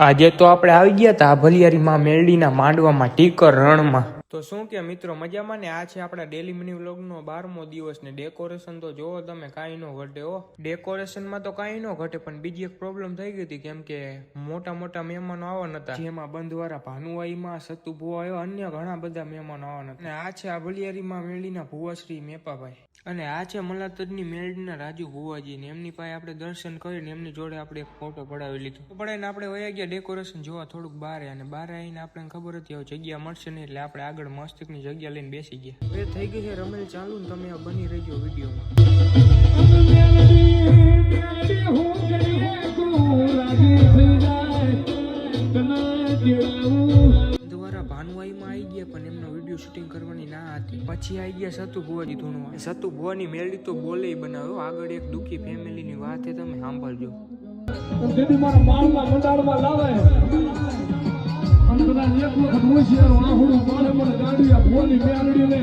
આજે તો આપણે આવી ગયા હતા ભલિયારીમાં મેરડીના માંડવામાં ટીકર રણમાં. તો શું કે મિત્રો મજામાં ને? આ છે આપણા ડેલી મિની વ્લોગનો 12મો દિવસ ને ડેકોરેશન તો જોવો તમે, કાંઈ નો ઘટે હો. ડેકોરેશનમાં તો કાંઈ નો ઘટે, પણ બીજી એક પ્રોબ્લેમ થઈ ગઈ હતી, કેમ કે મોટા મોટા મહેમાનો આવવાના હતા, જેમાં બંધવાળા ભાનુઆઈમાં સતુ ભુવા એવા અન્ય ઘણા બધા મહેમાનો આવવાના હતા. અને આ છે આ ભલિયારીમાં મેરડીના ભુવાશ્રી મેપાભાઈ, અને આ છે મલાતરની મેરડીના રાજુ ભુવાજી ને એમની પાસે આપણે દર્શન કરીને એમની જોડે આપણે એક ફોટો પડાવી લીધો. પડાવીને આપણે વયા ગયા ડેકોરેશન જોવા થોડુંક બહાર, અને બહાર આવીને આપણે ખબર હતી હવે જગ્યા મળશે નહીં, એટલે આપણે આગળ મસ્તકની જગ્યા લઈને બેસી ગયા. હવે થઈ ગઈ છે રમેલ ચાલુ ને તમે બની રહેજો વિડીયોમાં. દ્વારા ભાનુઆઈમાં આવી ગયા, પણ એમનો વિડીયો શૂટિંગ કરવાની ના હતી. પછી આવી ગયા સતુ ભુવાજી ધૂણવા. સતુ ભુવાની મેરડી તો બોલે બનાવ્યો. આગળ એક દુઃખી ફેમિલીની વાત છે, તમે સાંભળજો. જેથી મારા માળના મંડાળમાં લાવે અને બધા એક વખત હોશિયાર આહુડું મારે મને ગાડી આ ભોલી મેલડીને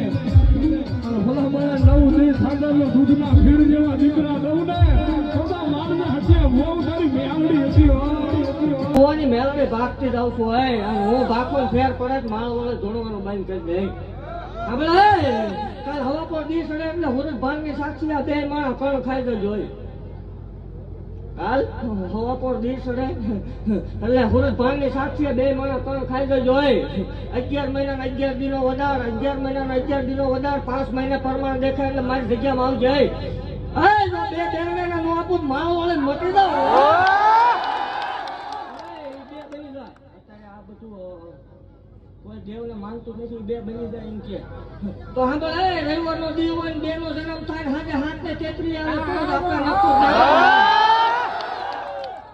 અને ભલા મને નવું દે સાંડલ્યો દૂધના ફીર જેવા દીકરા દઉં ને સદા માનના હત્યા બહુ તારી મેલડી હતી ભુવાની મેલડી ભાગતી જાઉં છું અને હું ભાગો ફેર પડે માળ વડે જોડવાનું બંધ કરી દે. આપણે કાલ હવા પર દી સડે એટલે હુરજ ભાનની સાક્ષી આ બે માણસ કણ ખાઈ તો જોઈ. હાલ હવા પર દી સડે એટલે હુરજ ભાનની સાક્ષી બે માણસ કણ ખાઈ તો જોઈ. 11 મહિના 11 દિનો વધાર, 11 મહિના 11 દિનો વધાર, 5 મહિના પરમાણ દેખાય એટલે મારી જગ્યામાં આવી જાય. બે બેરણા નો આપું માળ વાળે મટી દઉં. કોઈ દેવને માનતું નથી, બે બની જાય એમ કે તો સાંભળ, રવિવાર નો દી હોય ને બે નો જન્મ થાય, હાથે 7:33 આવે તો જ આપણે નક્કી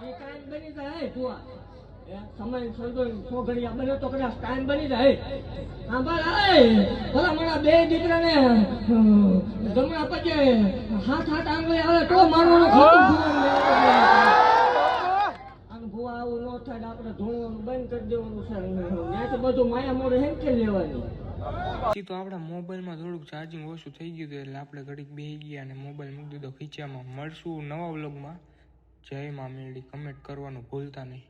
એ ટાઈમ બની જાય. તું સમય સંજોગ છોઘડિયા બને તો કદાચ ટાઈમ બની જાય. સાંભળ, ભલા મારા બે દીકરાને જમણા પછી હાથ આંગળી આવે તો મારવાનું ખોટું. ભુવા આવું ન થાય આપણે ધોવાનું બંધ કરી દેવાનું છે. ત્યાંથી બધું માયા મોડે હેંકેલ લેવાની. તો આપણા મોબાઈલમાં થોડુંક ચાર્જિંગ ઓછું થઈ ગયું હતું, એટલે આપણે ઘડીક બેસી ગયા અને મોબાઈલ મૂકી દીધો ખીચામાં. મળશું નવા વ્લોગમાં. જય મા મેરડી. કમેન્ટ કરવાનું ભૂલતા નહીં.